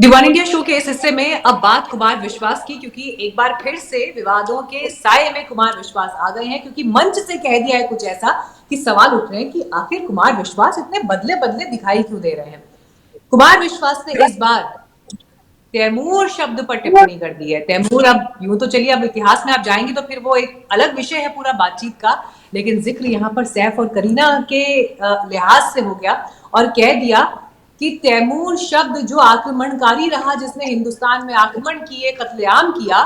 दी one India show के इस हिस्से में अब बात कुमार विश्वास की, क्योंकि एक बार फिर से विवादों के साये में कुमार विश्वास आ गए हैं, क्योंकि मंच से कह दिया है कुछ ऐसा कि सवाल उठ रहे हैं कि आखिर कुमार विश्वास इतने बदले बदले दिखाई क्यों दे रहे हैं। कुमार विश्वास ने इस बार तैमूर शब्द पर टिप्पणी कर दी है। तैमूर, अब यूं तो चलिए, अब इतिहास में आप जाएंगे तो फिर वो एक अलग विषय है पूरा बातचीत का, लेकिन जिक्र यहाँ पर सैफ और करीना के लिहाज से हो गया और कह दिया कि तैमूर शब्द जो आक्रमणकारी रहा, जिसने हिंदुस्तान में आक्रमण किए, कत्लेआम किया,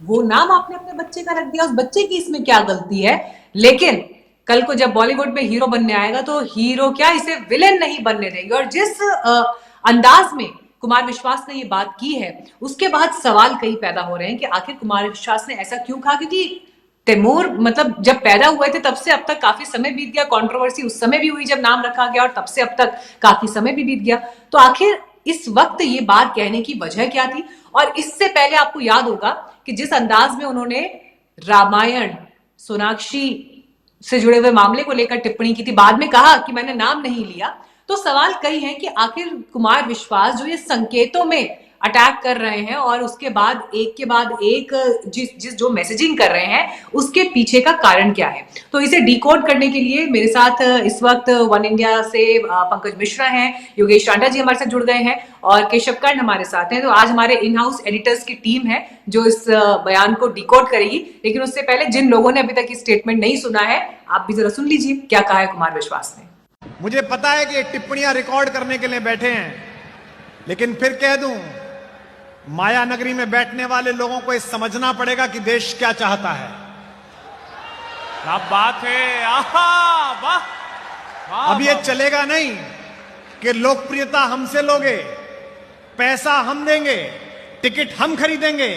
वो नाम आपने अपने बच्चे का रख दिया। उस बच्चे की इसमें क्या गलती है? लेकिन कल को जब बॉलीवुड में हीरो बनने आएगा तो हीरो क्या, इसे विलेन नहीं बनने देंगे। और जिस अंदाज में कुमार विश्वास ने ये बात की है, उसके बाद सवाल कई पैदा हो रहे हैं कि आखिर कुमार विश्वास ने ऐसा क्यों कहा, क्योंकि तैमूर मतलब जब पैदा हुए थे तब से अब तक काफी समय बीत गया। कंट्रोवर्सी उस समय भी हुई जब नाम रखा गया, और तब से अब तक काफी समय भी बीत गया। तो आखिर इस वक्त ये बात कहने की वजह क्या थी? और इससे पहले आपको याद होगा कि जिस अंदाज में उन्होंने रामायण, सोनाक्षी से जुड़े हुए मामले को लेकर टिप्पणी की थी, बाद में कहा कि मैंने नाम नहीं लिया। तो सवाल कई हैं कि आखिर कुमार विश्वास जो ये संकेतों में अटैक कर रहे हैं और उसके बाद एक जिस जिस जो मैसेजिंग कर रहे हैं, उसके पीछे का कारण क्या है? तो इसे डिकोड करने के लिए मेरे साथ इस वक्त वन इंडिया से पंकज मिश्रा हैं, योगेश टांडा जी हमारे साथ जुड़ गए हैं और केशव कर्ण हमारे साथ हैं। तो आज हमारे इन हाउस एडिटर्स की टीम है जो इस बयान को डिकोड करेगी। लेकिन उससे पहले जिन लोगों ने अभी तक ये स्टेटमेंट नहीं सुना है, आप भी जरा सुन लीजिए क्या कहा है कुमार विश्वास ने। मुझे पता है कि टिप्पणियां रिकॉर्ड करने के लिए बैठे हैं, लेकिन फिर कह दूं, माया नगरी में बैठने वाले लोगों को ये समझना पड़ेगा कि देश क्या चाहता है। क्या बात है, आहा, वाह। अब ये चलेगा नहीं कि लोकप्रियता हमसे लोगे, पैसा हम देंगे, टिकट हम खरीदेंगे,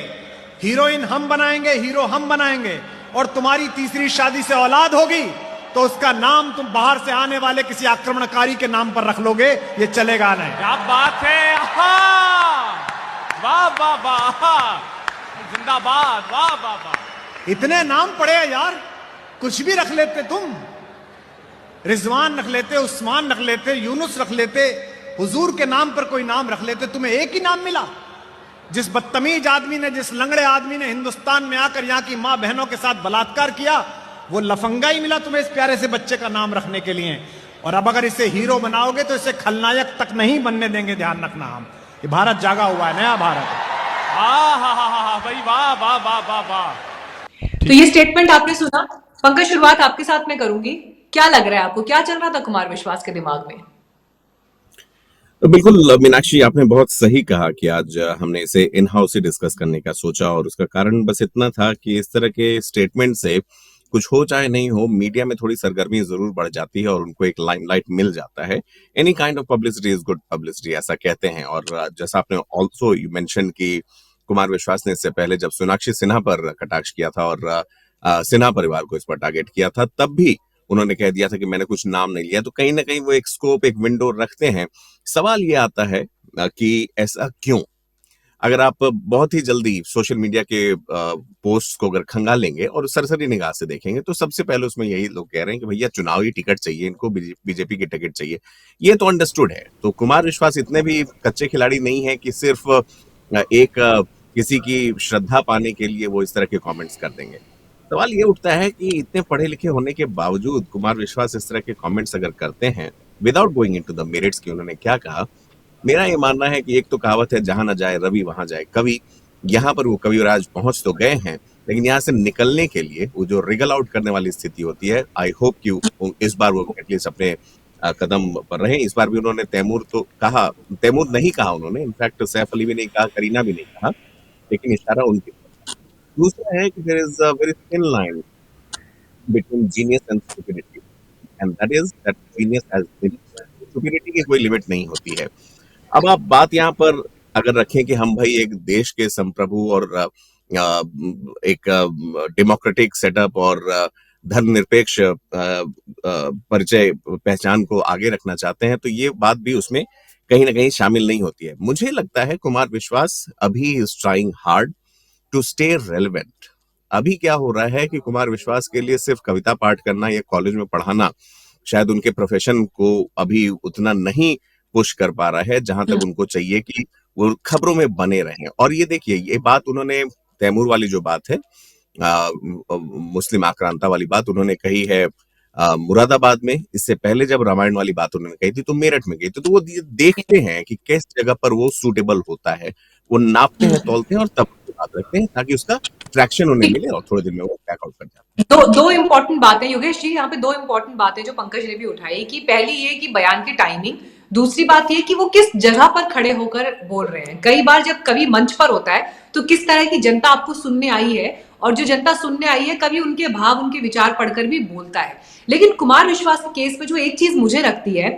हीरोइन हम बनाएंगे, हीरो हम बनाएंगे, और तुम्हारी तीसरी शादी से औलाद होगी तो उसका नाम तुम बाहर से आने वाले किसी आक्रमणकारी के नाम पर रख लोगे। ये चलेगा नहीं। क्या बात है, आहा, वाह वाह वाह, जिंदाबाद, वाह वाह वाह। इतने नाम पड़े हैं यार, कुछ भी रख लेते तुम। रिजवान रख लेते, उस्मान रख लेते, यूनुस रख लेते, हुजूर के नाम पर कोई नाम रख लेते। तुम्हें एक ही नाम मिला। जिस बदतमीज आदमी ने, जिस लंगड़े आदमी ने हिंदुस्तान में आकर यहां की मां बहनों के साथ बलात्कार किया, वो लफंगा ही मिला तुम्हें इस प्यारे से बच्चे का नाम रखने के लिए। और अब अगर इसे हीरो बनाओगे तो इसे खलनायक तक नहीं बनने देंगे। ध्यान रखना, हम ये भारत जागा हुआ है, नया भारत। भाई वाह वाह वाह वाह वाह। तो ये स्टेटमेंट आपने सुना। पंकज, शुरुआत आपके साथ में करूंगी। क्या लग रहा है आपको, क्या चल रहा था कुमार विश्वास के दिमाग में? तो बिल्कुल मीनाक्षी, आपने बहुत सही कहा कि आज हमने इसे इन हाउस ही डिस्कस करने का सोचा, और उसका कारण बस इतना था कि इस तरह के स्टेटमेंट से कुछ हो चाहे नहीं हो, मीडिया में थोड़ी सरगर्मी जरूर बढ़ जाती है और उनको एक लाइमलाइट मिल जाता है। Any kind of publicity is good publicity, ऐसा कहते हैं। और जैसा आपने ऑल्सो यू मेंशन कि कुमार विश्वास ने इससे पहले जब सोनाक्षी सिन्हा पर कटाक्ष किया था और सिन्हा परिवार को इस पर टारगेट किया था, तब भी उन्होंने कह दिया था कि मैंने कुछ नाम नहीं लिया। तो कहीं ना कहीं वो एक स्कोप, एक विंडो रखते हैं। सवाल ये आता है कि ऐसा क्यों? अगर आप बहुत ही जल्दी सोशल मीडिया के पोस्ट को अगर खंगालेंगे और सरसरी निगाह से देखेंगे, तो सबसे पहले उसमें यही लोग कह रहे हैं कि भैया चुनावी टिकट चाहिए इनको, बीजेपी की टिकट चाहिए। ये तो अंडरस्टूड है। तो कुमार विश्वास इतने भी कच्चे खिलाड़ी नहीं है कि सिर्फ एक किसी की श्रद्धा पाने के लिए वो इस तरह के कमेंट्स कर देंगे। सवाल ये उठता है कि इतने पढ़े लिखे होने के बावजूद कुमार विश्वास इस तरह के कमेंट्स अगर करते हैं, without going into the merits की उन्होंने क्या कहा, मेरा ये मानना है कि एक तो कहावत है, जहां न जाए रवि वहां जाए कवि। यहाँ पर वो कविराज पहुंच तो गए हैं, लेकिन यहाँ से निकलने के लिए वो जो रिगल आउट करने वाली स्थिति होती है, आई होप कि इस बार वो एटलीस्ट अपने कदम पर रहे। इस बार भी उन्होंने तैमूर तो कहा, तैमूर नहीं कहा उन्होंने, इनफैक्ट सैफ अली भी नहीं कहा, करीना भी नहीं कहा, लेकिन इशारा उनके। दूसरा है कि there is a very thin line between genius and stupidity, and that is that genius has limits. Stupidity की कोई लिमिट नहीं होती है। अब आप बात यहाँ पर अगर रखें कि हम भाई एक देश के संप्रभु और एक डेमोक्रेटिक सेटअप और धर्मनिरपेक्ष परिचय पहचान को आगे रखना चाहते हैं, तो ये बात भी उसमें कहीं ना कहीं शामिल नहीं होती है। मुझे लगता है कुमार विश्वास अभी is trying hard to stay relevant. अभी क्या हो रहा है कि कुमार विश्वास के लिए सिर्फ कविता पाठ करना या कॉलेज में पढ़ाना शायद उनके प्रोफेशन को अभी उतना नहीं पुश कर पा रहा है जहां तक उनको चाहिए कि वो खबरों में बने रहें। और ये देखिए, ये बात उन्होंने तैमूर वाली जो बात है, मुस्लिम आक्रांता वाली बात उन्होंने कही है मुरादाबाद में। इससे पहले जब रामायण वाली बात उन्होंने कही थी तो मेरठ में गई थी। तो वो देखते हैं कि किस जगह पर वो सूटेबल होता है, वो नापते हैं, तौलते हैं और तब बात रखते हैं ताकि उसका ट्रैक्शन उन्हें मिले और थोड़े दिन में वो बैकआउट कर जाए। दो इम्पोर्टेंट बातें योगेश जी, यहाँ पे दो इम्पोर्टेंट बातें जो पंकज ने भी उठाई कि पहली ये कि बयान की टाइमिंग, दूसरी बात ये कि वो किस जगह पर खड़े होकर बोल रहे हैं। कई बार जब कवि मंच पर होता है तो किस तरह की जनता आपको सुनने आई है, और जो जनता सुनने आई है कभी उनके भाव, उनके विचार पढ़कर भी बोलता है। लेकिन कुमार विश्वास के केस में जो एक चीज मुझे लगती है,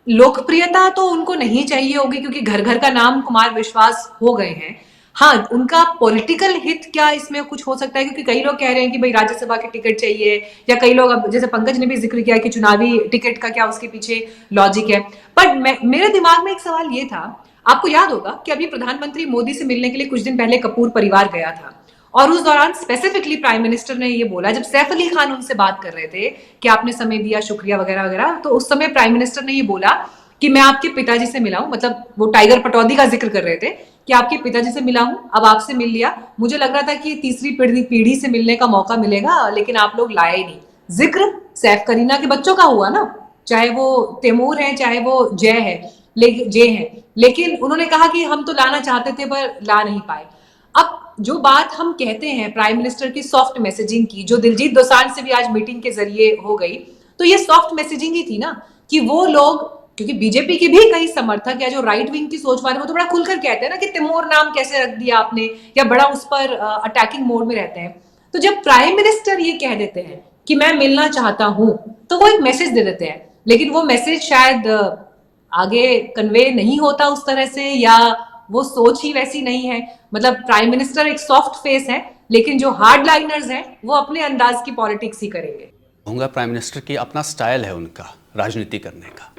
लोकप्रियता तो उनको नहीं चाहिए होगी क्योंकि घर घर का नाम कुमार विश्वास हो गए हैं। हाँ, उनका पॉलिटिकल हित क्या इसमें कुछ हो सकता है, क्योंकि कई लोग कह रहे हैं कि भाई राज्यसभा की टिकट चाहिए, या कई लोग, अब जैसे पंकज ने भी जिक्र किया कि चुनावी टिकट का क्या उसके पीछे लॉजिक है। पर मेरे दिमाग में एक सवाल ये था, आपको याद होगा कि अभी प्रधानमंत्री मोदी से मिलने के लिए कुछ दिन पहले कपूर परिवार गया था, और उस दौरान स्पेसिफिकली प्राइम मिनिस्टर ने ये बोला, जब सैफ अली खान उनसे बात कर रहे थे कि आपने समय दिया, शुक्रिया वगैरह वगैरह, तो उस समय प्राइम मिनिस्टर ने ये बोला कि मैं आपके पिताजी से मिला हूं, मतलब वो टाइगर पटौदी का जिक्र कर रहे थे कि आपके पिताजी से मिला हूं, अब आपसे मिल लिया, मुझे लग रहा था कि तीसरी पीढ़ी से मिलने का मौका मिलेगा, लेकिन आप लोग लाए ही नहीं। जिक्र सैफ करीना के बच्चों का हुआ ना, चाहे वो तैमूर है चाहे वो जय है, लेकिन उन्होंने कहा कि हम तो लाना चाहते थे पर ला नहीं पाए। अब जो बात हम कहते हैं प्राइम मिनिस्टर की सॉफ्ट मैसेजिंग की, जो दिलजीत दोसांझ से भी आज मीटिंग के जरिए हो गई, तो ये सॉफ्ट मैसेजिंग ही थी ना, कि वो लोग, क्योंकि बीजेपी के भी कई समर्थक या जो राइट विंग की सोच वाले, वो तो बड़ा खुलकर कहते हैं ना कि तैमूर नाम कैसे रख दिया आपने, या बड़ा उस पर अटैकिंग मोड में रहते हैं। तो जब प्राइम मिनिस्टर ये कह देते हैं कि मैं मिलना चाहता हूं, तो वो एक मैसेज दे देते हैं, लेकिन वो मैसेज शायद आगे कन्वे नहीं होता उस तरह से, या वो सोच ही वैसी नहीं है। मतलब प्राइम मिनिस्टर एक सॉफ्ट फेस है, लेकिन जो हार्ड लाइनर्स हैं वो अपने अंदाज की पॉलिटिक्स ही करेंगे। कहूँगा प्राइम मिनिस्टर की अपना स्टाइल है, उनका राजनीति करने का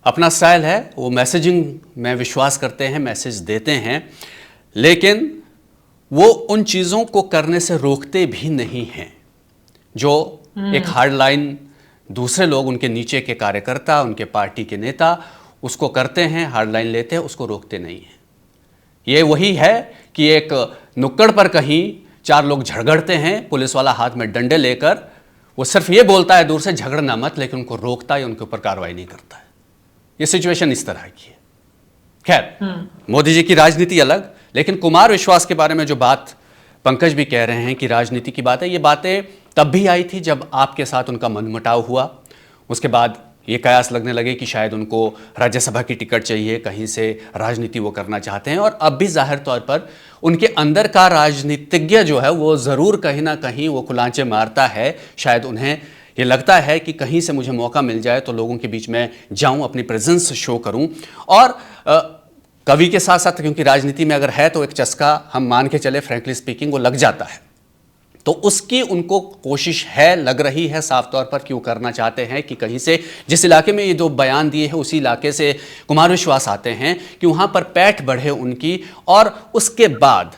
अपना स्टाइल है। वो मैसेजिंग में विश्वास करते हैं, मैसेज देते हैं, लेकिन वो उन चीज़ों को करने से रोकते भी नहीं हैं जो एक हार्ड लाइन दूसरे लोग, उनके नीचे के कार्यकर्ता, उनके पार्टी के नेता उसको करते हैं, हार्ड लाइन लेते हैं, उसको रोकते नहीं हैं। ये वही है कि एक नुक्कड़ पर कहीं चार लोग झगड़ते हैं, पुलिस वाला हाथ में डंडे लेकर, वो सिर्फ ये बोलता है दूर से झगड़ना मत, लेकिन उनको रोकता या उनके ऊपर कार्रवाई नहीं करता है। ये सिचुएशन इस तरह की है। खैर, मोदी जी की राजनीति अलग, लेकिन कुमार विश्वास के बारे में जो बात पंकज भी कह रहे हैं कि राजनीति की बात है, ये बातें तब भी आई थी जब आपके साथ उनका मनमुटाव हुआ। उसके बाद ये कयास लगने लगे कि शायद उनको राज्यसभा की टिकट चाहिए, कहीं से राजनीति वो करना चाहते हैं, और अब भी जाहिर तौर पर उनके अंदर का राजनीतिज्ञ जो है वो ज़रूर कहीं ना कहीं वो खुलांचे मारता है। शायद उन्हें ये लगता है कि कहीं से मुझे मौका मिल जाए तो लोगों के बीच में जाऊं, अपनी प्रेजेंस शो करूं। और कवि के साथ साथ, क्योंकि राजनीति में अगर है तो एक चस्का हम मान के चले, फ्रैंकली स्पीकिंग, वो लग जाता है, तो उसकी उनको कोशिश है, लग रही है साफ तौर पर, क्यों करना चाहते हैं कि कहीं से जिस इलाके में ये जो बयान दिए हैं उसी इलाके से कुमार विश्वास आते हैं कि वहाँ पर पैठ बढ़े उनकी, और उसके बाद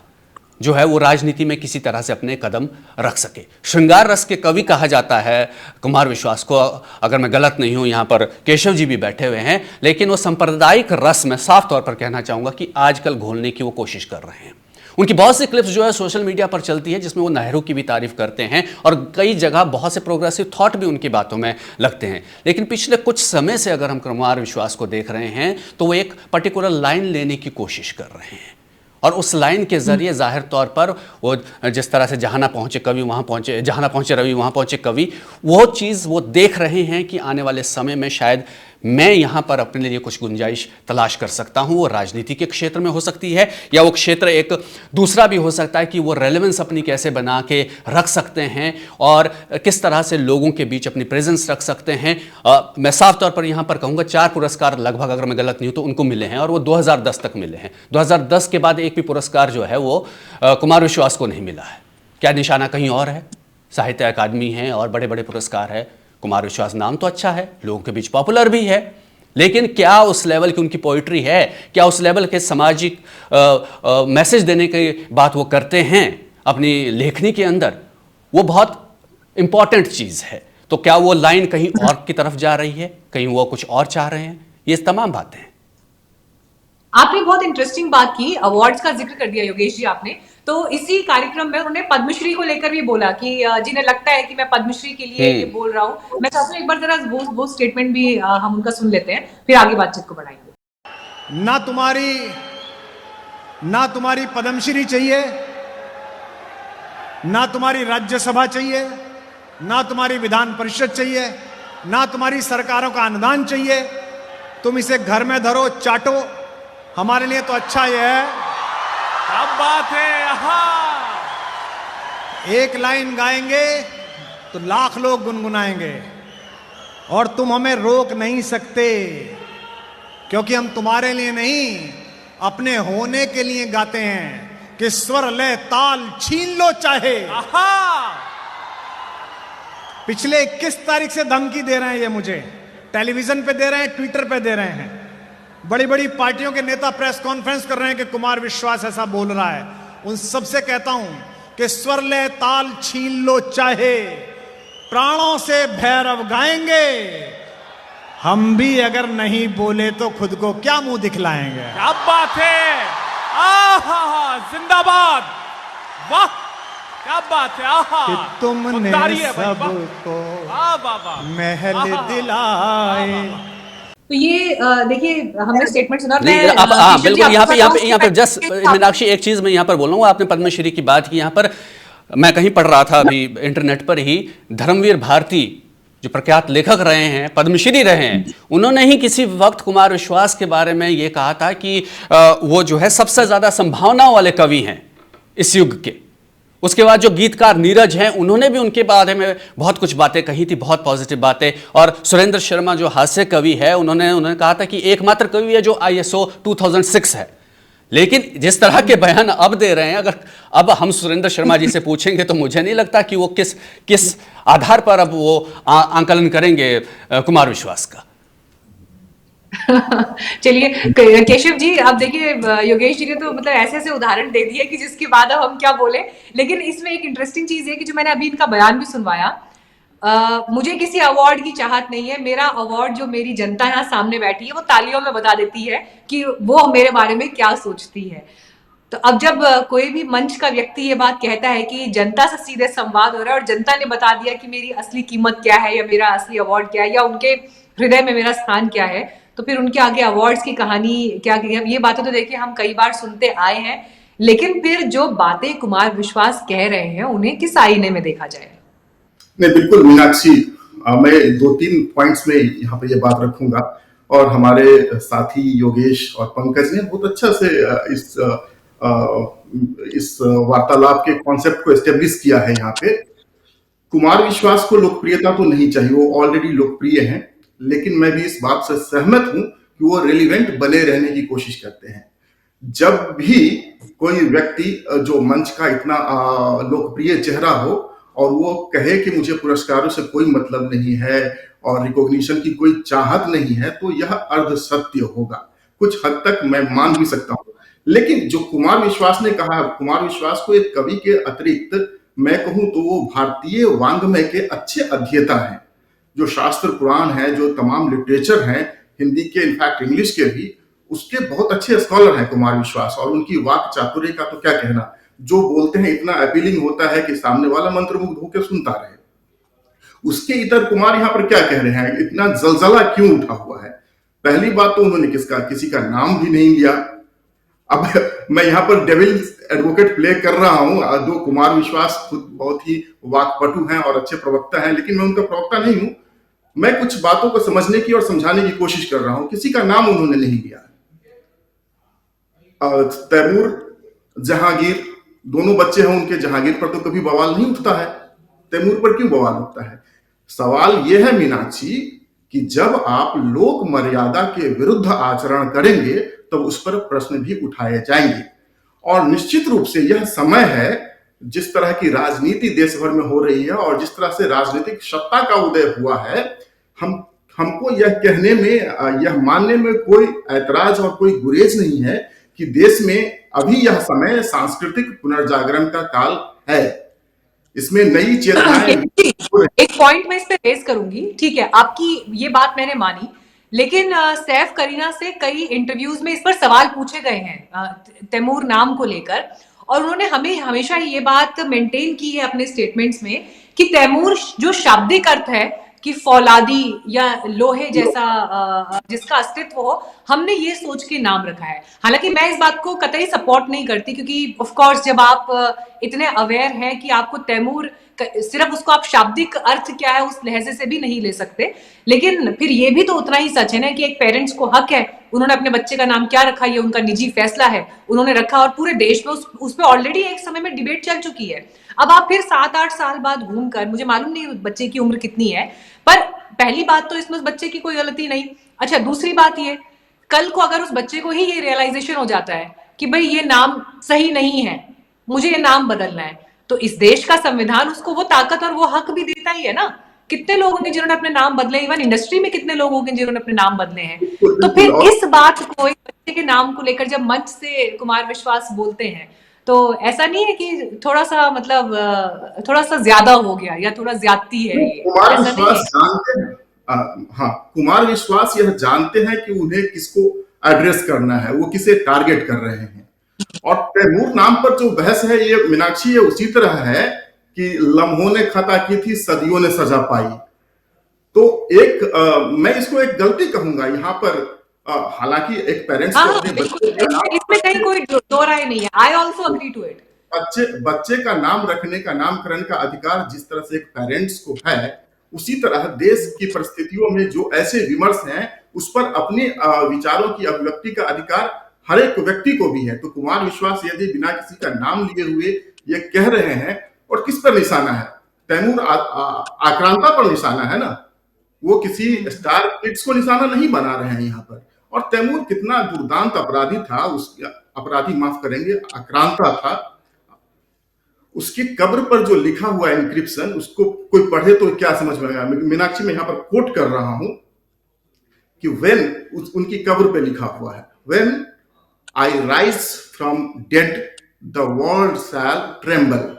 जो है वो राजनीति में किसी तरह से अपने कदम रख सके। श्रृंगार रस के कवि कहा जाता है कुमार विश्वास को, अगर मैं गलत नहीं हूँ, यहाँ पर केशव जी भी बैठे हुए हैं, लेकिन वो सांप्रदायिक रस में साफ तौर पर कहना चाहूँगा कि आजकल घोलने की वो कोशिश कर रहे हैं। उनकी बहुत सी क्लिप्स जो है सोशल मीडिया पर चलती है जिसमें वो नेहरू की भी तारीफ करते हैं, और कई जगह बहुत से प्रोग्रेसिव थॉट भी उनकी बातों में लगते हैं। लेकिन पिछले कुछ समय से अगर हम कुमार विश्वास को देख रहे हैं तो वो एक पर्टिकुलर लाइन लेने की कोशिश कर रहे हैं, और उस लाइन के जरिए जाहिर तौर पर वो जिस तरह से जहाँ ना पहुँचे कवि वहाँ पहुँचे, जहाँ ना पहुँचे रवि वहाँ पहुँचे कवि, वो चीज़ वो देख रहे हैं कि आने वाले समय में शायद मैं यहाँ पर अपने लिए कुछ गुंजाइश तलाश कर सकता हूँ। वो राजनीति के क्षेत्र में हो सकती है, या वो क्षेत्र एक दूसरा भी हो सकता है कि वो रेलेवेंस अपनी कैसे बना के रख सकते हैं और किस तरह से लोगों के बीच अपनी प्रेजेंस रख सकते हैं। मैं साफ तौर पर यहाँ पर कहूँगा 4 पुरस्कार लगभग, अगर मैं गलत नहीं हूँ तो उनको मिले हैं, और वो 2010 तक मिले हैं। 2010 के बाद एक भी पुरस्कार जो है वो कुमार विश्वास को नहीं मिला है। क्या निशाना कहीं और है? साहित्य अकादमी है और बड़े बड़े पुरस्कार है। कुमार विश्वास नाम तो अच्छा है, लोगों के बीच पॉपुलर भी है, लेकिन क्या उस लेवल की उनकी पोइट्री है? क्या उस लेवल के सामाजिक मैसेज देने की बात वो करते हैं अपनी लेखनी के अंदर? वो बहुत इंपॉर्टेंट चीज़ है। तो क्या वो लाइन कहीं और की तरफ जा रही है, कहीं वो कुछ और चाह रहे हैं? ये तमाम बातें हैं। आपने बहुत इंटरेस्टिंग बात की, अवार्ड्स का जिक्र कर दिया योगेश जी आपने। तो इसी कार्यक्रम में उन्होंने पद्मश्री को लेकर भी बोला कि जिन्हें लगता है कि मैं पद्मश्री के लिए ये बोल रहा हूँ। मैं चाहता हूँ एक बार जरा वो स्टेटमेंट भी हम उनका सुन लेते हैं, फिर आगे बातचीत को बढ़ाएंगे। ना तुम्हारी पद्मश्री चाहिए, ना तुम्हारी राज्यसभा चाहिए, ना तुम्हारी विधान परिषद चाहिए, ना तुम्हारी सरकारों का अनुदान चाहिए। तुम इसे घर में धरो, चाटो। हमारे लिए तो अच्छा यह है, क्या बात है। हाँ, एक लाइन गाएंगे तो लाख लोग गुनगुनाएंगे और तुम हमें रोक नहीं सकते, क्योंकि हम तुम्हारे लिए नहीं, अपने होने के लिए गाते हैं कि स्वर लय ताल छीन लो चाहे। पिछले 21 तारीख से धमकी दे रहे हैं ये मुझे, टेलीविजन पे दे रहे हैं, ट्विटर पे दे रहे हैं। बड़ी बड़ी पार्टियों के नेता प्रेस कॉन्फ्रेंस कर रहे हैं कि कुमार विश्वास ऐसा बोल रहा है। उन सबसे कहता हूं कि स्वर लय ताल छीन लो चाहे, प्राणों से भैरव गाएंगे। हम भी अगर नहीं बोले तो खुद को क्या मुंह दिखलाएंगे। क्या बात है। आहा, जिंदाबाद। वाह, क्या बात है। आहा, कि तुमने सबको महल दिलाए। तो ये देखिए हमने स्टेटमेंट सुना। बिल्कुल, यहाँ पे जस्ट मीनाक्षी एक चीज मैं यहाँ पर बोल रहा हूँ, आपने पद्मश्री की बात की। यहाँ पर मैं कहीं पढ़ रहा था अभी इंटरनेट पर ही, धर्मवीर भारती जो प्रख्यात लेखक रहे हैं, पद्मश्री रहे हैं, उन्होंने ही किसी वक्त कुमार विश्वास के बारे में ये कहा था कि वो जो है सबसे ज्यादा संभावना वाले कवि हैं इस युग के। उसके बाद जो गीतकार नीरज हैं, उन्होंने भी उनके बारे में बहुत कुछ बातें कही थी, बहुत पॉजिटिव बातें। और सुरेंद्र शर्मा जो हास्य कवि है, उन्होंने कहा था कि एकमात्र कवि है जो ISO 2006 है। लेकिन जिस तरह के बयान अब दे रहे हैं, अगर अब हम सुरेंद्र शर्मा जी से पूछेंगे तो मुझे नहीं लगता कि वो किस आधार पर अब वो आंकलन करेंगे कुमार विश्वास का। चलिए केशव जी, अब देखिए योगेश जी ने तो मतलब ऐसे ऐसे उदाहरण दे दिए कि जिसके बाद अब हम क्या बोले। लेकिन इसमें एक इंटरेस्टिंग चीज है कि जो मैंने अभी इनका बयान भी सुनवाया, मुझे किसी अवार्ड की चाहत नहीं है। मेरा अवार्ड जो मेरी जनता यहाँ सामने बैठी है वो तालियों में बता देती है कि वो मेरे बारे में क्या सोचती है। तो अब जब कोई भी मंच का व्यक्ति ये बात कहता है कि जनता से सीधे संवाद हो रहा है और जनता ने बता दिया कि मेरी असली कीमत क्या है या मेरा असली अवार्ड क्या है या उनके हृदय में मेरा स्थान क्या है, तो फिर उनके आगे अवार्ड्स की कहानी क्या है। ये बातें तो देखिए हम कई बार सुनते आए हैं, लेकिन फिर जो बातें कुमार विश्वास कह रहे हैं उन्हें किस आईने में देखा जाए? नहीं, बिल्कुल मीनाक्षी, मैं 2-3 पॉइंट्स में यहाँ पे ये बात रखूंगा और हमारे साथी योगेश और पंकज ने बहुत अच्छा से इस वार्तालाप के कॉन्सेप्ट को एस्टेब्लिश किया है। यहाँ पे कुमार विश्वास को लोकप्रियता तो नहीं चाहिए, वो ऑलरेडी लोकप्रिय हैं, लेकिन मैं भी इस बात से सहमत हूं कि वो रेलिवेंट बने रहने की कोशिश करते हैं। जब भी कोई व्यक्ति जो मंच का इतना लोकप्रिय चेहरा हो और वो कहे कि मुझे पुरस्कारों से कोई मतलब नहीं है और रिकॉग्निशन की कोई चाहत नहीं है, तो यह अर्ध सत्य होगा। कुछ हद तक मैं मान भी सकता हूं, लेकिन जो कुमार विश्वास ने कहा, कुमार विश्वास को एक कवि के अतिरिक्त मैं कहूं तो वो भारतीय वांग्मय के अच्छे अध्येता हैं। जो शास्त्र पुराण है, जो तमाम लिटरेचर हैं, हिंदी के इनफैक्ट इंग्लिश के भी, उसके बहुत अच्छे स्कॉलर हैं कुमार विश्वास। और उनकी वाक चातुर्य का तो क्या कहना, जो बोलते हैं इतना अपीलिंग होता है कि सामने वाला मंत्रमुग्ध होकर सुनता रहे। उसके इतर कुमार यहाँ पर क्या कह रहे हैं, इतना जलजला क्यों उठा हुआ है? पहली बात तो उन्होंने किसी का नाम भी नहीं लिया। अब मैं यहाँ पर डेविल्स एडवोकेट प्ले कर रहा हूं। दो कुमार विश्वास खुद बहुत ही वाकपटु हैं और अच्छे प्रवक्ता हैं, लेकिन मैं उनका प्रवक्ता नहीं हूं। मैं कुछ बातों को समझने की और समझाने की कोशिश कर रहा हूं। किसी का नाम उन्होंने नहीं लिया। तैमूर, जहांगीर, दोनों बच्चे हैं उनके, जहांगीर पर तो कभी बवाल नहीं उठता है, तैमूर पर क्यों बवाल उठता है? सवाल यह है मीनाक्षी कि जब आप लोक मर्यादा के विरुद्ध आचरण करेंगे तब तो उस पर प्रश्न भी उठाए जाएंगे। और निश्चित रूप से यह समय है, जिस तरह की राजनीति देश भर में हो रही है और जिस तरह से राजनीतिक सत्ता का उदय हुआ है, हमको यह कहने में, यह मानने में कोई ऐतराज और कोई गुरेज नहीं है कि देश में अभी यह समय सांस्कृतिक पुनर्जागरण का काल है। इसमें नई चेतनाएं हो रहे एक पॉइंट मैं इस पे रेज करूंगी, ठीक है, आपकी ये बात मैंने मानी, लेकिन सैफ करीना से कई इंटरव्यूज में इस पर सवाल पूछे गए हैं तैमूर नाम को लेकर, और उन्होंने हमें हमेशा ये बात मेंटेन की है अपने स्टेटमेंट्स में कि तैमूर जो शाब्दिक अर्थ है कि फौलादी या लोहे जैसा जिसका अस्तित्व हो, हमने ये सोच के नाम रखा है। हालांकि मैं इस बात को कतई सपोर्ट नहीं करती, क्योंकि ऑफ कोर्स जब आप इतने अवेयर हैं कि आपको तैमूर सिर्फ उसको आप शाब्दिक अर्थ क्या है उस लहजे से भी नहीं ले सकते, लेकिन फिर ये भी तो उतना ही सच है ना कि एक पेरेंट्स को हक है, उन्होंने अपने बच्चे का नाम क्या रखा ये उनका निजी फैसला है, उन्होंने रखा, और पूरे देश में उस पर ऑलरेडी एक समय में डिबेट चल चुकी है। अब आप फिर 7-8 साल बाद घूमकर, मुझे मालूम नहीं बच्चे की उम्र कितनी है, पर पहली बात तो इसमें उस बच्चे की कोई गलती नहीं। अच्छा, दूसरी बात ये, कल को अगर उस बच्चे को ही ये रियलाइजेशन हो जाता है कि भाई ये नाम सही नहीं है, मुझे ये नाम बदलना है, तो इस देश का संविधान उसको वो ताकत और वो हक भी देता ही है ना। कितने लोग होंगे जिन्होंने अपने नाम बदले, इवन इंडस्ट्री में कितने लोग होंगे जिन्होंने अपने नाम बदले हैं। तो फिर इस बात को, एक बच्चे के नाम को लेकर जब मंच से कुमार विश्वास बोलते हैं, तो ऐसा नहीं है कि थोड़ा सा मतलब थोड़ा सा ज्यादा हो गया या थोड़ा ज्यादती है ये? कुमार ऐसा नहीं विश्वास है? जानते हैं, हाँ, कुमार विश्वास यह जानते हैं कि उन्हें किसको एड्रेस करना है, वो किसे टारगेट कर रहे हैं। और तैमूर नाम पर जो बहस है, ये मीनाक्षी, ये उसी तरह है कि लम्हों ने खता की थी, सदियों ने सजा पाई। तो मैं इसको एक गलती कहूंगा यहाँ पर। हालांकि एक पेरेंट्स को अपने बच्चे का नाम, इसमें कहीं कोई दो राय नहीं है, I also agree to it. बच्चे का नाम रखने का, नामकरण का अधिकार जिस तरह से एक पेरेंट्स को है, उसी तरह देश की परिस्थितियों में जो ऐसे विमर्श हैं उस पर अपने विचारों की अभिव्यक्ति का अधिकार हर एक व्यक्ति को भी है। तो कुमार विश्वास यदि बिना किसी का नाम लिए हुए ये कह रहे हैं, और किस पर निशाना है? तैमूर आक्रांता पर निशाना है ना, वो किसी स्टार किड्स को निशाना नहीं बना रहे हैं यहाँ पर। और तैमूर कितना दुर्दांत अपराधी था, अपराधी माफ करेंगे, आक्रांता था। उसकी कब्र पर जो लिखा हुआ इंक्रिप्शन, उसको कोई पढ़े तो क्या समझ में आएगा? मीनाक्षी में यहाँ पर कोट कर रहा हूं कि उनकी कब्र पे लिखा हुआ है, when I rise from dead the world shall tremble.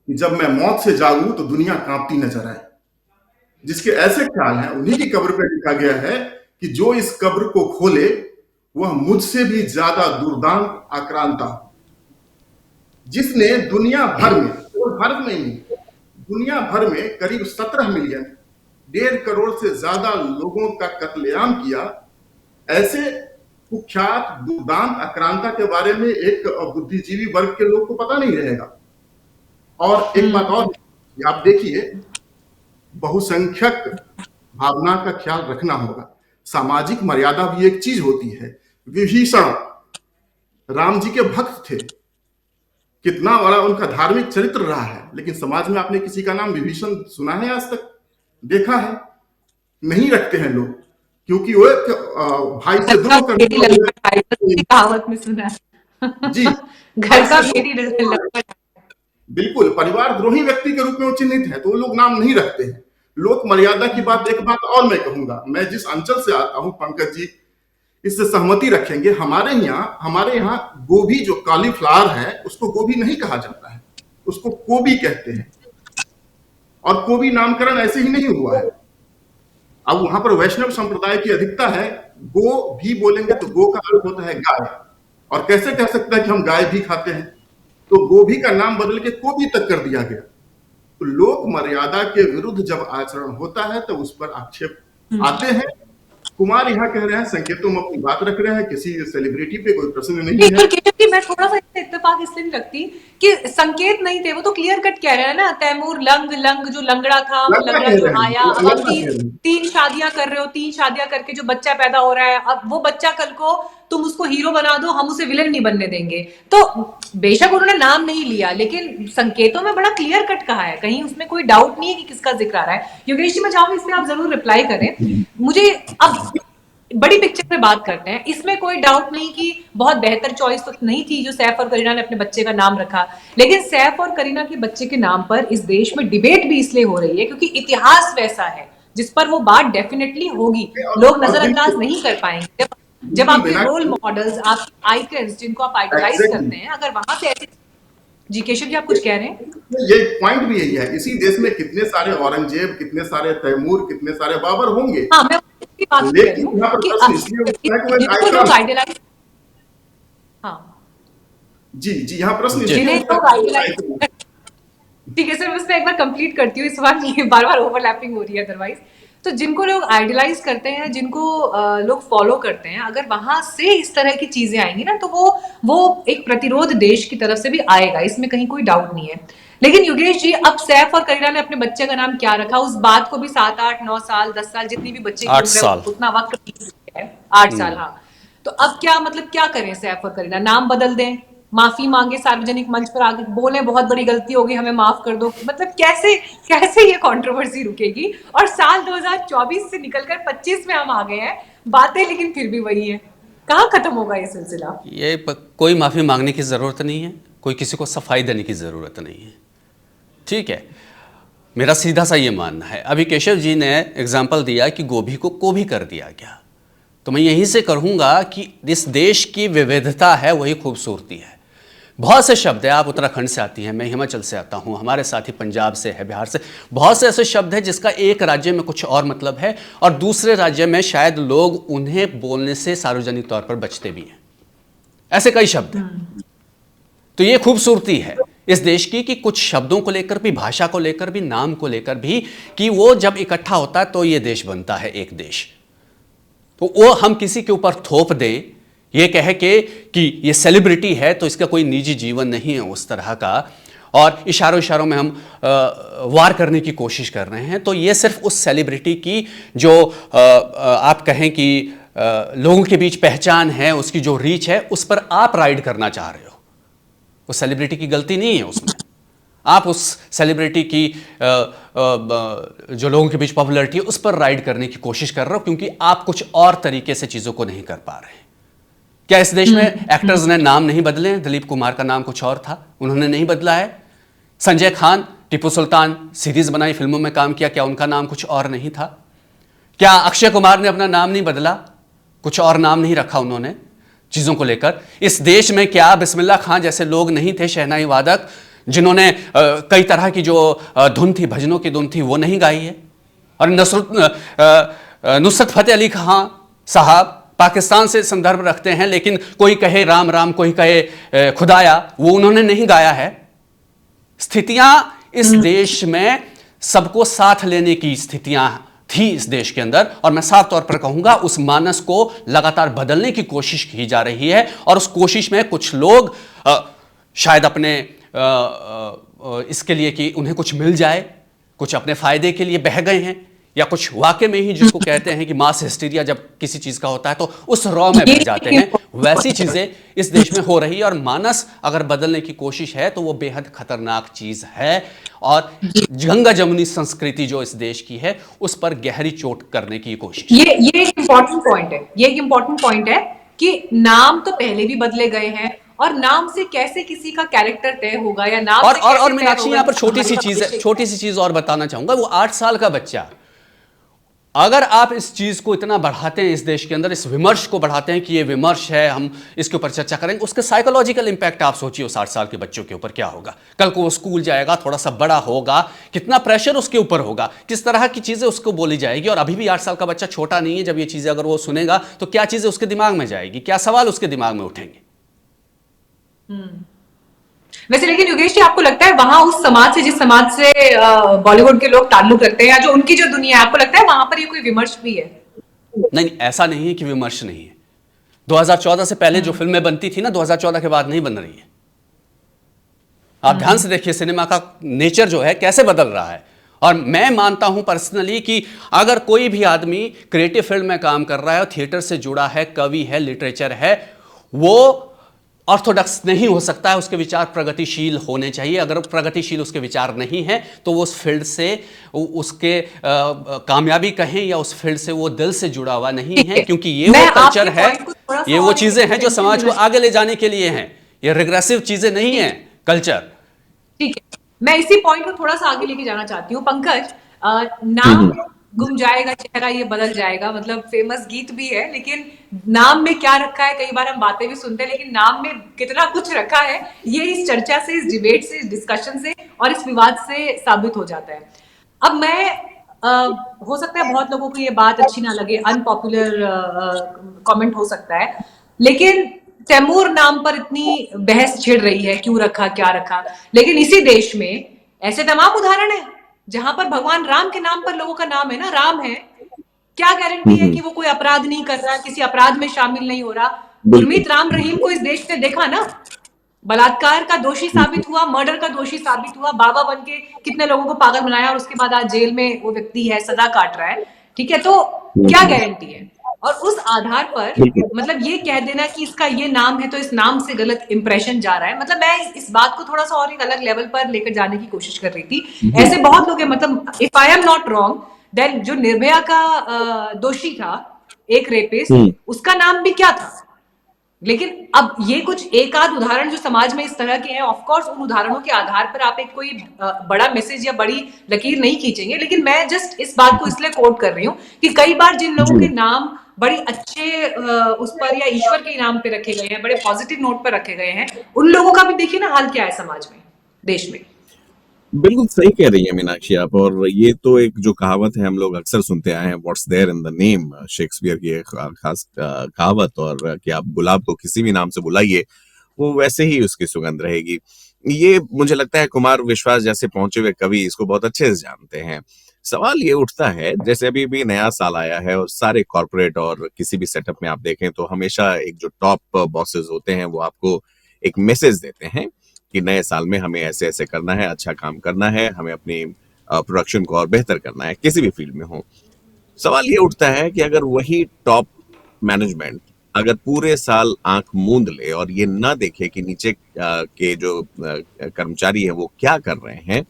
जब मैं मौत से जागूं तो दुनिया कांपती नजर आए। जिसके ऐसे ख्याल हैं, उन्हीं की कब्र पे लिखा गया है कि जो इस कब्र को खोले वह मुझसे भी ज्यादा दुर्दांत आक्रांता, जिसने दुनिया भर में, केवल भारत में ही नहीं, दुनिया भर में करीब 17 मिलियन, 1.5 करोड़ से ज्यादा लोगों का कत्लेआम किया। ऐसे कुख्यात दुर्दांत आक्रांता के बारे में एक बुद्धिजीवी वर्ग के लोग को पता नहीं रहेगा। और एक बात और, आप देखिए, बहुसंख्यक भावना का ख्याल रखना होगा। सामाजिक मर्यादा भी एक चीज होती है। विभीषण राम जी के भक्त थे, कितना बड़ा उनका धार्मिक चरित्र रहा है, लेकिन समाज में आपने किसी का नाम विभीषण सुना है आज तक? देखा है? नहीं रखते हैं लोग, क्योंकि वो एक भाई से द्रोह करने कहावत में सुना है जी, घर का बेटी लंका। बिल्कुल परिवार द्रोही व्यक्ति के रूप में वो चिन्हित है, तो वो लोग नाम नहीं रखते हैं। लोक मर्यादा की बात, एक बात और मैं कहूंगा, मैं जिस अंचल से आता हूं, पंकज जी इससे सहमति रखेंगे, हमारे यहाँ गोभी, जो कॉलीफ्लावर है, उसको गोभी नहीं कहा जाता है, उसको कोबी कहते हैं। और कोबी नामकरण ऐसे ही नहीं हुआ है। अब वहां पर वैष्णव संप्रदाय की अधिकता है, गो भी बोलेंगे तो गो का अर्थ होता है गाय, और कैसे कह सकता है कि हम गाय भी खाते हैं? तो गोभी का नाम बदल के कोबी तक कर दिया गया। तो लोक मर्यादा के विरुद्ध जब आचरण होता है तो उस पर आक्षेप आते हैं। कुमार यहाँ कह रहे हैं, संकेतों में अपनी बात रख रहे हैं, किसी सेलिब्रिटी पे कोई प्रश्न नहीं है। मैं थोड़ा सा इत्तेफाक इसलिए नहीं रखती कि संकेत नहीं थे, वो तो क्लियर कट कह रहे हैं ना, तैमूर लंग जो लंगड़ा था, वो लंगड़ा जो आया, अब 3 शादियां कर रहे हो, 3 शादियां करके जो बच्चा पैदा हो रहा है, अब वो बच्चा कल को तुम उसको हीरो बना दो, हम उसे विलन नहीं बनने देंगे। तो बेशक उन्होंने नाम नहीं लिया, लेकिन संकेतों में बड़ा क्लियर कट कहा है, कहीं उसमें कोई डाउट नहीं है कि किसका जिक्र आ रहा है। योगेश जी, मैं चाहूंगी इसमें आप जरूर रिप्लाई करें। मुझे अब बड़ी पिक्चर पे बात करते हैं, इसमें कोई डाउट नहीं कि बहुत बेहतर चॉइस तो नहीं थी जो सैफ और करीना ने अपने बच्चे का नाम रखा, लेकिन सैफ और करीना के बच्चे के नाम पर इस देश में डिबेट भी इसलिए हो रही है क्योंकि इतिहास वैसा है जिस पर वो बात डेफिनेटली होगी, लोग नजरअंदाज नहीं कर पाएंगे। जब आपके रोल मॉडल्स, आपके आइकन्स जिनको आप आइडलाइज करते हैं, अगर वहां से ऐसे, जी केशव जी आप कुछ कह रहे हैं? ये पॉइंट भी यही है, इसी देश में कितने सारे औरंगजेब, कितने सारे तैमूर, कितने सारे बाबर होंगे, हाँ, मैं इसकी बात कर रही लेकिन हूँ यहाँ पर कि प्रश्न इसलिए उठता है कि वो एक जिनको लोग आइकन। आइडियलाइज, हाँ, जी जी, यहाँ प्रश्न इसलिए जिन्हें उठता लोग है कि वो एक आइडियलाइज, आइकन। ठीक है सर, मैं उसमें एक बार कंप्लीट करती हूँ, इस बार ये बार बार ओवरलैपिंग हो रही है अदरवाइज। तो जिनको लोग आइडियलाइज करते हैं, जिनको लोग फॉलो करते हैं, अगर वहां से इस तरह की चीजें आएंगी ना, तो वो एक प्रतिरोध देश की तरफ से भी आएगा, इसमें कहीं कोई डाउट नहीं है। लेकिन योगेश जी, अब सैफ और करीना ने अपने बच्चे का नाम क्या रखा, उस बात को भी 7, 8, 9 साल, 10 साल, जितनी भी बच्चे की 8 उम्र है साल उतना वक्त बीत चुका है, 8 साल, हाँ। तो अब क्या मतलब, क्या करें सैफ और करीना, नाम बदल दें, माफी मांगे, सार्वजनिक मंच पर आगे बोले बहुत बड़ी गलती हो गई, हमें माफ कर दो, मतलब कैसे कैसे ये कंट्रोवर्सी रुकेगी? और साल 2024 से निकलकर 25 में हम आ गए हैं, बातें लेकिन फिर भी वही है, कहाँ खत्म होगा ये सिलसिला? कोई माफ़ी मांगने की ज़रूरत नहीं है, कोई किसी को सफाई देने की ज़रूरत नहीं है, ठीक है। मेरा सीधा सा ये मानना है। अभी केशव जी ने एग्जाम्पल दिया कि गोभी को कोभी कर दिया गया, तो मैं यहीं से कहूँगा कि इस देश की विविधता है, वही खूबसूरती है। बहुत से शब्द है, आप उत्तराखंड से आती हैं, मैं हिमाचल से आता हूँ, हमारे साथी पंजाब से है, बिहार से, बहुत से ऐसे शब्द हैं जिसका एक राज्य में कुछ और मतलब है और दूसरे राज्य में शायद लोग उन्हें बोलने से सार्वजनिक तौर पर बचते भी हैं। ऐसे कई शब्द हैं। तो ये खूबसूरती है इस देश की कि कुछ शब्दों को लेकर भी, भाषा को लेकर भी, नाम को लेकर भी, कि वो जब इकट्ठा होता है तो ये देश बनता है एक देश। तो वो हम किसी के ऊपर थोप दें, ये कहे कि ये सेलिब्रिटी है तो इसका कोई निजी जीवन नहीं है उस तरह का, और इशारों इशारों में हम वार करने की कोशिश कर रहे हैं, तो ये सिर्फ उस सेलिब्रिटी की जो आप कहें कि लोगों के बीच पहचान है, उसकी जो रीच है, उस पर आप राइड करना चाह रहे हो। उस सेलिब्रिटी की गलती नहीं है उसमें, आप उस सेलिब्रिटी की जो लोगों के बीच पॉपुलैरिटी है उस पर राइड करने की कोशिश कर रहे हो, क्योंकि आप कुछ और तरीके से चीज़ों को नहीं कर पा रहे हैं। क्या इस देश में एक्टर्स ने नाम नहीं बदले हैं? दिलीप कुमार का नाम कुछ और था, उन्होंने नहीं बदला है। संजय खान, टीपू सुल्तान सीरीज बनाई, फिल्मों में काम किया, क्या उनका नाम कुछ और नहीं था? क्या अक्षय कुमार ने अपना नाम नहीं बदला, कुछ और नाम नहीं रखा उन्होंने चीज़ों को लेकर? इस देश में क्या बिस्मिल्लाह खान जैसे लोग नहीं थे, शहनाई वादक, जिन्होंने कई तरह की जो धुन थी, भजनों की धुन थी, वो नहीं गाई है? और नुसरत फतेह अली खान साहब पाकिस्तान से संदर्भ रखते हैं, लेकिन कोई कहे राम राम, कोई कहे खुदाया, वो उन्होंने नहीं गाया है। स्थितियां इस देश में सबको साथ लेने की स्थितियां थी इस देश के अंदर, और मैं साफ तौर पर कहूंगा उस मानस को लगातार बदलने की कोशिश की जा रही है, और उस कोशिश में कुछ लोग शायद अपने इसके लिए कि उन्हें कुछ मिल जाए, कुछ अपने फायदे के लिए बह गए हैं, या कुछ वाकई में ही जिसको कहते हैं कि मास हिस्टीरिया जब किसी चीज का होता है तो उस रॉ में बह जाते हैं। वैसी चीजें इस देश में हो रही है, और मानस अगर बदलने की कोशिश है तो वो बेहद खतरनाक चीज है, और गंगा जमुनी संस्कृति जो इस देश की है उस पर गहरी चोट करने की कोशिश। ये एक इंपॉर्टेंट पॉइंट है, ये एक इंपॉर्टेंट पॉइंट है कि नाम तो पहले भी बदले गए हैं, और नाम से कैसे किसी का कैरेक्टर तय होगा, या नाम और मीनाक्षी यहाँ पर छोटी सी चीज और बताना चाहूंगा। वो 8 साल का बच्चा, अगर आप इस चीज को इतना बढ़ाते हैं इस देश के अंदर, इस विमर्श को बढ़ाते हैं कि ये विमर्श है, हम इसके ऊपर चर्चा करेंगे, उसके साइकोलॉजिकल इंपैक्ट आप सोचिए उस 8 साल के बच्चों के ऊपर क्या होगा। कल को वो स्कूल जाएगा, थोड़ा सा बड़ा होगा, कितना प्रेशर उसके ऊपर होगा, किस तरह की चीजें उसको बोली जाएगी। और अभी भी 8 साल का बच्चा छोटा नहीं है, जब ये चीजें अगर वो सुनेगा तो क्या चीजें उसके दिमाग में जाएगी, क्या सवाल उसके दिमाग में उठेंगे। वैसे लेकिन योगेश जी, आपको लगता है वहां उस समाज से, जिस समाज से बॉलीवुड के लोग ताल्लुक रखते हैं, या जो उनकी जो दुनिया है, आपको लगता है वहां पर ये कोई विमर्श भी है? नहीं, ऐसा नहीं है कि विमर्श नहीं है। 2014 से पहले जो फिल्में बनती थी ना, 2014 के बाद नहीं बन रही है। आप ध्यान से देखिए सिनेमा का नेचर जो है कैसे बदल रहा है। और मैं मानता हूं पर्सनली कि अगर कोई भी आदमी क्रिएटिव फील्ड में काम कर रहा है, थिएटर से जुड़ा है, कवि है, लिटरेचर है, वो ऑर्थोडॉक्स नहीं हो सकता है, उसके विचार प्रगतिशील होने चाहिए। अगर प्रगतिशील उसके विचार नहीं है तो वो उस फील्ड से, उसके कामयाबी कहें या उस फील्ड से वो दिल से जुड़ा हुआ नहीं है, क्योंकि ये वो कल्चर है, ये वो चीजें हैं जो समाज को आगे ले जाने के लिए हैं। ये रिग्रेसिव चीजें नहीं है कल्चर। ठीक है, मैं इसी पॉइंट को थोड़ा सा आगे लेके जाना चाहती हूँ। पंकज, नाम गुम जाएगा चेहरा ये बदल जाएगा, मतलब फेमस गीत भी है, लेकिन नाम में क्या रखा है, कई बार हम बातें भी सुनते हैं, लेकिन नाम में कितना कुछ रखा है, ये इस चर्चा से, इस डिबेट से, इस डिस्कशन से और इस विवाद से साबित हो जाता है। अब मैं हो सकता है बहुत लोगों को ये बात अच्छी ना लगे, अनपॉपुलर कमेंट हो सकता है, लेकिन तैमूर नाम पर इतनी बहस छिड़ रही है, क्यों रखा, क्या रखा, लेकिन इसी देश में ऐसे तमाम उदाहरण है जहां पर भगवान राम के नाम पर लोगों का नाम है ना, राम है, क्या गारंटी है कि वो कोई अपराध नहीं कर रहा, किसी अपराध में शामिल नहीं हो रहा। बिल्कुल। गुरमीत राम रहीम को इस देश ने देखा ना, बलात्कार का दोषी साबित हुआ, मर्डर का दोषी साबित हुआ, बाबा बन के कितने लोगों को पागल बनाया, और उसके बाद आज जेल में वो व्यक्ति है, सजा काट रहा है। ठीक है, तो क्या गारंटी है? और उस आधार पर मतलब ये कह देना कि इसका ये नाम है तो इस नाम से गलत इंप्रेशन जा रहा है, मतलब मैं इस बात को थोड़ा सा और एक अलग लेवल पर लेकर जाने की कोशिश कर रही थी। ऐसे बहुत लोग हैं, मतलब if I am not wrong, then जो निर्भया का दोषी था, एक रेपिस्ट, उसका नाम भी क्या था? लेकिन अब ये कुछ एक आध उदाहरण जो समाज में इस तरह के हैं, ऑफ कोर्स उन उदाहरणों के आधार पर आप एक कोई बड़ा मैसेज या बड़ी लकीर नहीं खींचेंगे, लेकिन मैं जस्ट इस बात को इसलिए कोट कर रही हूँ कि कई बार जिन लोगों के नाम बड़ी अच्छे उस पर या ईश्वर के नाम पे रखे गए हैं, बड़े पॉजिटिव नोट पर रखे गए हैं, उन लोगों का भी देखिए ना हाल क्या है समाज में, देश में। बिल्कुल सही कह रही है मीनाक्षी आप। और ये तो एक जो कहावत है हम लोग अक्सर सुनते आए हैं, what's there in the name, Shakespeare की एक खास कहावत, और कि आप गुलाब को किसी भी नाम से बुलाइए वो वैसे ही उसकी सुगंध रहेगी। ये मुझे लगता है कुमार विश्वास जैसे पहुंचे हुए कवि इसको बहुत अच्छे से जानते हैं। सवाल ये उठता है, जैसे अभी भी नया साल आया है और सारे कॉर्पोरेट और किसी भी सेटअप में आप देखें तो हमेशा एक जो टॉप बॉसेस होते हैं वो आपको एक मैसेज देते हैं कि नए साल में हमें ऐसे ऐसे करना है, अच्छा काम करना है, हमें अपनी प्रोडक्शन को और बेहतर करना है, किसी भी फील्ड में हो। सवाल ये उठता है कि अगर वही टॉप मैनेजमेंट अगर पूरे साल आंख मूंद ले और ये ना देखे कि नीचे के जो कर्मचारी है वो क्या कर रहे हैं,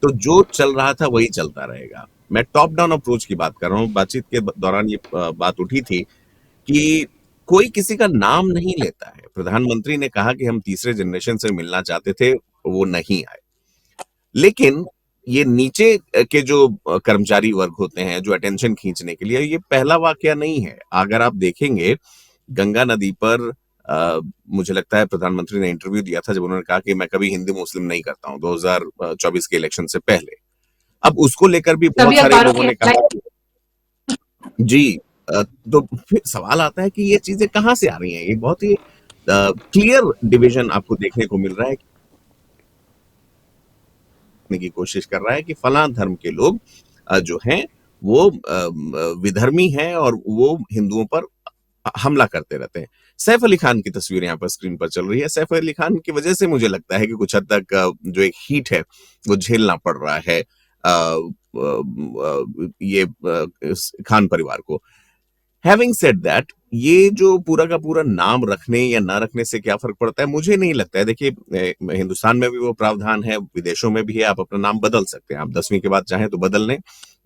तो जो चल रहा था वही चलता रहेगा। मैं टॉप डाउन अप्रोच की बात कर रहा हूँ। बातचीत के दौरान ये बात उठी थी कि कोई किसी का नाम नहीं लेता है। प्रधानमंत्री ने कहा कि हम तीसरे जनरेशन से मिलना चाहते थे, वो नहीं आए। लेकिन ये नीचे के जो कर्मचारी वर्ग होते हैं जो अटेंशन खींचने के लिए, ये पहला वाकया नहीं है। अगर आप देखेंगे गंगा नदी पर मुझे लगता है प्रधानमंत्री ने इंटरव्यू दिया था जब उन्होंने कहा कि मैं कभी हिंदू मुस्लिम नहीं करता हूं, 2024 के इलेक्शन से पहले। अब उसको लेकर भी बहुत सारे लोगों ने कहा जी, तो फिर सवाल आता है कि ये चीजें कहां से आ रही हैं। ये बहुत ही क्लियर डिवीजन आपको देखने को मिल रहा है की कोशिश कर रहा है कि फलां धर्म के लोग जो हैं वो विधर्मी हैं और वो हिंदुओं पर हमला करते रहते हैं। सैफ अली खान की तस्वीर यहाँ पर स्क्रीन पर चल रही है। सैफ अली खान की वजह से मुझे लगता है कि कुछ हद तक जो एक हीट है वो झेलना पड़ रहा है ये खान परिवार को। हैविंग सेड दैट, ये जो पूरा का पूरा नाम रखने या ना रखने से क्या फर्क पड़ता है, मुझे नहीं लगता है। देखिए, हिंदुस्तान में भी वो प्रावधान है, विदेशों में भी है, आप अपना नाम बदल सकते हैं। आप 10वीं के बाद चाहें तो बदल लें।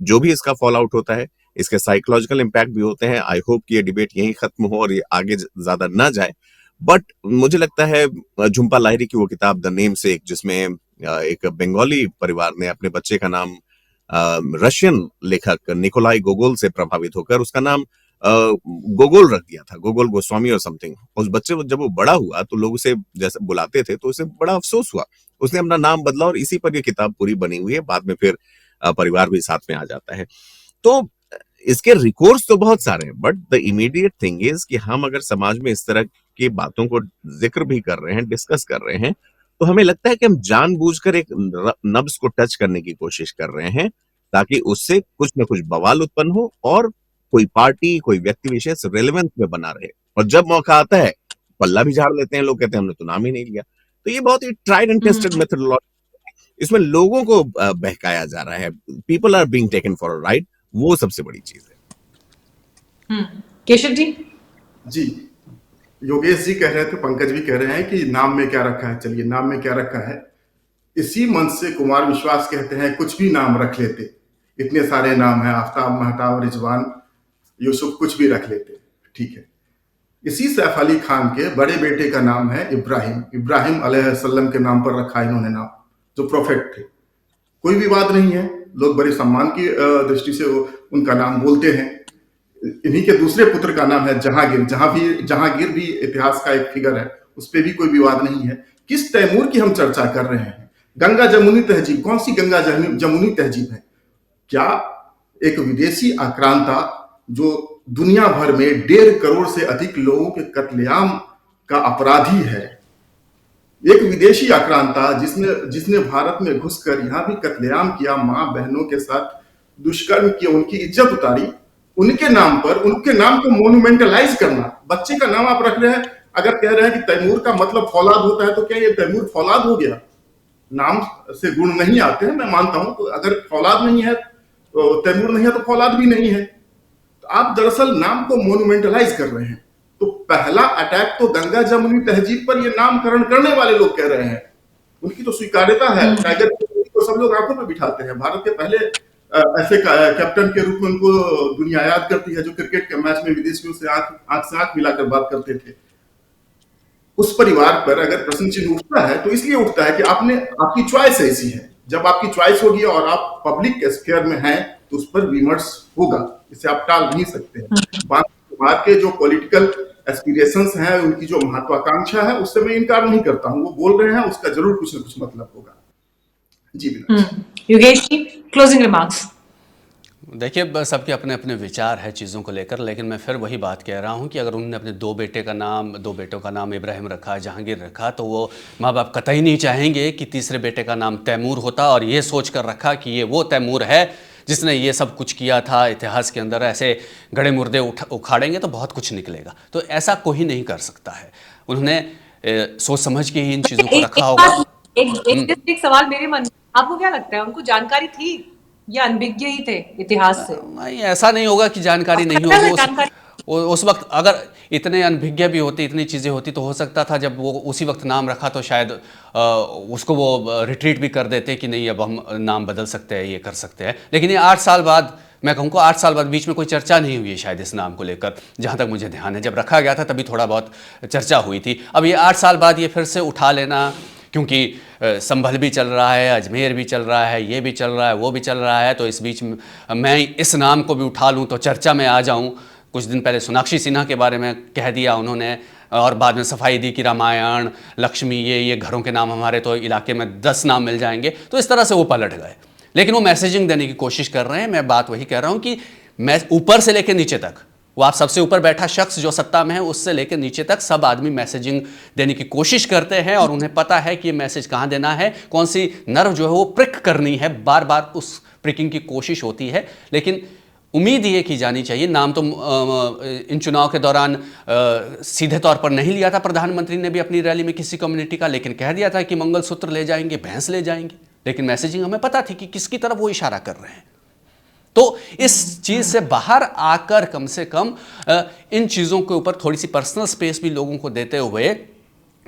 जो भी इसका फॉल आउट होता है, इसके साइकोलॉजिकल इम्पैक्ट भी होते हैं। आई होप कि ये डिबेट यहीं खत्म हो और ये आगे ज्यादा ना जाए। बट मुझे लगता है झुम्पा लाहिरी की वो किताब द नेम सेक, जिसमें एक बंगाली परिवार ने अपने बच्चे का नाम रशियन लेखक निकोलाई गोगोल से प्रभावित होकर उसका नाम गोगोल रख दिया था, गोगोल गोस्वामी और समथिंग। उस बच्चे को जब वो बड़ा हुआ तो लोग उसे जैसे बुलाते थे तो उसे बड़ा अफसोस हुआ। उसने अपना नाम बदला और इसी पर ये किताब पूरी बनी हुई है। बाद में फिर परिवार भी साथ में आ जाता है। तो इसके रिकोर्स तो बहुत सारे हैं, but the immediate thing is कि हम अगर समाज में इस तरह की बातों को जिक्र भी कर रहे हैं, डिस्कस कर रहे हैं, तो हमें लगता है कि हम जानबूझकर एक नब्ज को टच करने की कोशिश कर रहे हैं ताकि उससे कुछ न कुछ बवाल उत्पन्न हो और कोई पार्टी, कोई व्यक्ति विशेष रेलेवेंस में बना रहे। और जब मौका आता है पल्ला भी झाड़ लेते हैं लोग, कहते हैं हमने तो नाम ही नहीं लिया। तो ये बहुत ही ट्राइड एंड टेस्टेड मेथोडोलॉजी, इसमें लोगों को बहकाया जा रहा है। People are being taken for a ride, वो सबसे बड़ी चीज है। केशव जी। जी, योगेश जी कह रहे थे, पंकज भी कह रहे हैं कि नाम में क्या रखा है। चलिए, नाम में क्या रखा है, इसी मंच से कुमार विश्वास कहते हैं कुछ भी नाम रख लेते। इतने सारे नाम हैं, आफ्ताब, महताब, रिजवान, यूसुफ, कुछ भी रख लेते, ठीक है। इसी सैफ अली खान के बड़े बेटे का नाम है इब्राहिम। इब्राहिम अलैहिस्सलाम के नाम पर रखा इन्होंने नाम, जो प्रोफेट थे। कोई विवाद नहीं है, लोग बड़े सम्मान की दृष्टि से उनका नाम बोलते हैं। इन्हीं के दूसरे पुत्र का नाम है जहांगीर। जहांगीर भी इतिहास का एक फिगर है, उस पर भी कोई विवाद नहीं है। किस तैमूर की हम चर्चा कर रहे हैं? गंगा जमुनी तहजीब, कौन सी गंगा जमुनी तहजीब है? क्या एक विदेशी आक्रांता जो दुनिया भर में 1.5 करोड़ से अधिक लोगों के कत्लेआम का अपराधी है, एक विदेशी आक्रांता जिसने भारत में घुसकर यहां भी कत्लेआम किया, मां बहनों के साथ दुष्कर्म किया, उनकी इज्जत उतारी, उनके नाम को मोन्यूमेंटलाइज करना। बच्चे का नाम आप रख रहे हैं, अगर कह रहे हैं कि तैमूर का मतलब फौलाद होता है, तो क्या ये तैमूर फौलाद हो गया? नाम से गुण नहीं आते हैं, मैं मानता हूं। तो अगर फौलाद नहीं है तो तैमूर नहीं है, तो फौलाद भी नहीं है। तो आप दरअसल नाम को मोन्यूमेंटलाइज कर रहे हैं। तो पहला अटैक तो गंगा जमुनी तहजीब पर ये नामकरण करने वाले लोग कर रहे हैं। उनकी तो स्वीकार्यता है, टाइगर को सब लोग आंखों पे बिठाते हैं। भारत के पहले ऐसे कैप्टन के रूप में उनको दुनिया याद करती है, जो क्रिकेट के मैच में विदेशियों से आंख से आंख मिलाकर बात करते थे। उस परिवार पर अगर प्रश्न चिन्ह उठता है तो इसलिए उठता है कि आपकी चॉइस ऐसी है। जब आपकी चॉइस होगी और आप पब्लिक स्फीयर में हैं, तो उस पर विमर्श होगा, इसे आप टाल नहीं सकते हैं। कुमार के जो पॉलिटिकल एस्पिरेशंस हैं, उनकी जो महत्वाकांक्षा है, उससे मैं इनकार नहीं करता हूं। वो बोल रहे हैं, उसका जरूर कुछ न कुछ मतलब होगा। जी योगेश जी, क्लोजिंग रिमार्क्स। देखिए, सबके अपने अपने विचार है चीज़ों को लेकर, लेकिन मैं फिर वही बात कह रहा हूँ कि अगर उन्होंने अपने दो बेटों का नाम इब्राहिम रखा, जहांगीर रखा, तो वो माँ बाप कतई नहीं चाहेंगे कि तीसरे बेटे का नाम तैमूर होता और ये सोच कर रखा कि ये वो तैमूर है जिसने ये सब कुछ किया था इतिहास के अंदर। ऐसे गड़े मुर्दे उखाड़ेंगे तो बहुत कुछ निकलेगा, तो ऐसा कोई नहीं कर सकता है। उन्होंने सोच समझ के ही इन चीज़ों को रखा होगा। एक सवाल मेरे मन में, आपको क्या लगता है, उनको जानकारी थी या अनभिज्ञ ही थे इतिहास से? नहीं, ऐसा नहीं होगा कि जानकारी नहीं होगी। उस वक्त अगर इतने अनभिज्ञ भी होती, इतनी चीज़ें होती, तो हो सकता था जब वो उसी वक्त नाम रखा तो शायद उसको वो रिट्रीट भी कर देते कि नहीं, अब हम नाम बदल सकते हैं, ये कर सकते हैं। लेकिन ये 8 साल बाद, मैं कहूँगा 8 साल बाद, बीच में कोई चर्चा नहीं हुई है शायद इस नाम को लेकर, जहाँ तक मुझे ध्यान है। जब रखा गया था तभी थोड़ा बहुत चर्चा हुई थी। अब ये 8 साल बाद ये फिर से उठा लेना, क्योंकि संभल भी चल रहा है, अजमेर भी चल रहा है, ये भी चल रहा है, वो भी चल रहा है, तो इस बीच मैं इस नाम को भी उठा लूँ तो चर्चा में आ जाऊँ। कुछ दिन पहले सोनाक्षी सिन्हा के बारे में कह दिया उन्होंने, और बाद में सफाई दी कि रामायण, लक्ष्मी, ये घरों के नाम हमारे तो इलाके में 10 नाम मिल जाएंगे। तो इस तरह से वो पलट गए, लेकिन वो मैसेजिंग देने की कोशिश कर रहे हैं। मैं बात वही कह रहा हूँ कि मैं ऊपर से लेकर नीचे तक, वो आप सबसे ऊपर बैठा शख्स जो सत्ता में है, उससे लेकर नीचे तक सब आदमी मैसेजिंग देने की कोशिश करते हैं, और उन्हें पता है कि ये मैसेज कहाँ देना है, कौन सी नर्व जो है वो प्रिक करनी है। बार बार उस प्रिकिंग की कोशिश होती है, लेकिन उम्मीद ये की जानी चाहिए। नाम तो इन चुनाव के दौरान सीधे तौर पर नहीं लिया था प्रधानमंत्री ने भी अपनी रैली में किसी कम्युनिटी का, लेकिन कह दिया था कि मंगलसूत्र ले जाएंगे, भैंस ले जाएंगे। लेकिन मैसेजिंग हमें पता थी कि किसकी तरफ वो इशारा कर रहे हैं। तो इस चीज़ से बाहर आकर कम से कम इन चीज़ों के ऊपर थोड़ी सी पर्सनल स्पेस भी लोगों को देते हुए,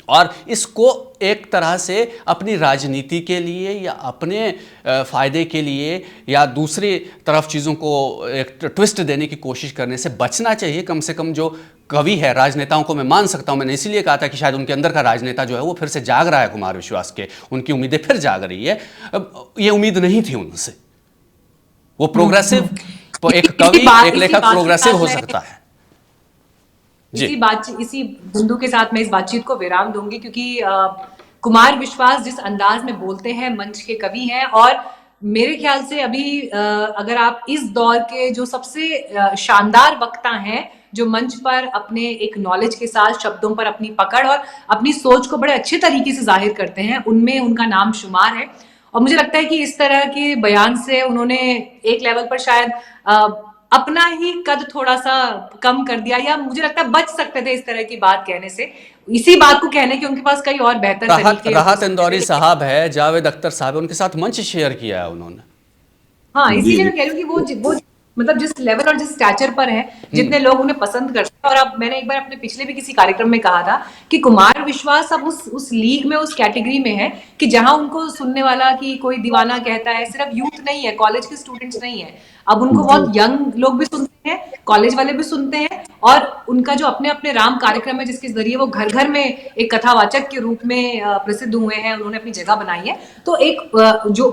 और इसको एक तरह से अपनी राजनीति के लिए या अपने फ़ायदे के लिए या दूसरी तरफ चीज़ों को एक ट्विस्ट देने की कोशिश करने से बचना चाहिए। कम से कम जो कवि है, राजनेताओं को मैं मान सकता हूं, मैंने इसीलिए कहा था कि शायद उनके अंदर का राजनेता जो है वो फिर से जाग रहा है, कुमार विश्वास के, उनकी उम्मीदें फिर जाग रही है। ये उम्मीद नहीं थी उनसे। वो प्रोग्रेसिव, एक कवि, एक लेखक प्रोग्रेसिव हो सकता है। इसी बिंदु के साथ मैं इस बातचीत को विराम दूंगी, क्योंकि कुमार विश्वास जिस अंदाज में बोलते हैं, मंच के कवि हैं, और मेरे ख्याल से अभी अगर आप इस दौर के जो सबसे शानदार वक्ता हैं, जो मंच पर अपने एक नॉलेज के साथ शब्दों पर अपनी पकड़ और अपनी सोच को बड़े अच्छे तरीके से जाहिर करते हैं, उनमें उनका नाम शुमार है। और मुझे लगता है कि इस तरह के बयान से उन्होंने एक लेवल पर शायद अपना ही कद थोड़ा सा कम कर दिया, या मुझे लगता है बच सकते थे इस तरह की बात कहने से, इसी बात को कहने के उनके पास कई और बेहतर तरीके। राहत इंदौरी साहब है, जावेद अख्तर साहब, उनके साथ मंच शेयर किया है उन्होंने। हाँ, इसीलिए मैं कह रही हूँ कि वो मतलब जिस लेवल और जिस स्टैचर पर है, जितने लोग उन्हें पसंद करते हैं। और अब मैंने एक बार अपने पिछले भी किसी कार्यक्रम में कहा था कि कुमार विश्वास अब उस लीग में, उस कैटेगरी में है कि जहां उनको सुनने वाला कि कोई दीवाना कहता है, सिर्फ यूथ नहीं है, कॉलेज के स्टूडेंट्स नहीं है, अब उनको बहुत यंग लोग भी सुनते हैं, कॉलेज वाले भी सुनते हैं, और उनका जो अपने अपने राम कार्यक्रम है जिसके जरिए वो घर घर में एक कथावाचक के रूप में प्रसिद्ध हुए हैं, उन्होंने अपनी जगह बनाई है। तो एक जो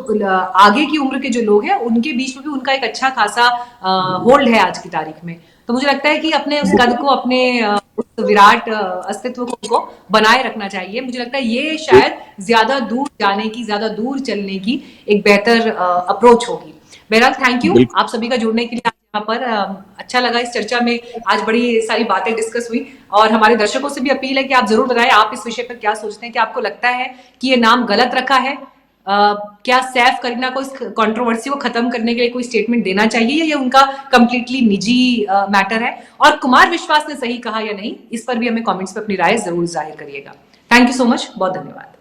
आगे की उम्र के जो लोग हैं उनके बीच में भी उनका एक अच्छा खासा होल्ड है आज की तारीख में। तो मुझे लगता है कि अपने उस कद को, अपने उस विराट अस्तित्व को बनाए रखना चाहिए। मुझे लगता है ये शायद ज्यादा दूर जाने की, ज्यादा दूर चलने की एक बेहतर अप्रोच होगी। बहरहाल थैंक यू आप सभी का जुड़ने के लिए यहाँ पर। अच्छा लगा इस चर्चा में, आज बड़ी सारी बातें डिस्कस हुई और हमारे दर्शकों से भी अपील है कि आप जरूर बताएं आप इस विषय पर क्या सोचते हैं। कि आपको लगता है कि ये नाम गलत रखा है? क्या सैफ करीना को इस कंट्रोवर्सी को खत्म करने के लिए कोई स्टेटमेंट देना चाहिए या ये उनका कंप्लीटली निजी मैटर है? और कुमार विश्वास ने सही कहा या नहीं, इस पर भी हमें कमेंट्स पे अपनी राय जरूर जाहिर करिएगा। थैंक यू सो मच, बहुत धन्यवाद।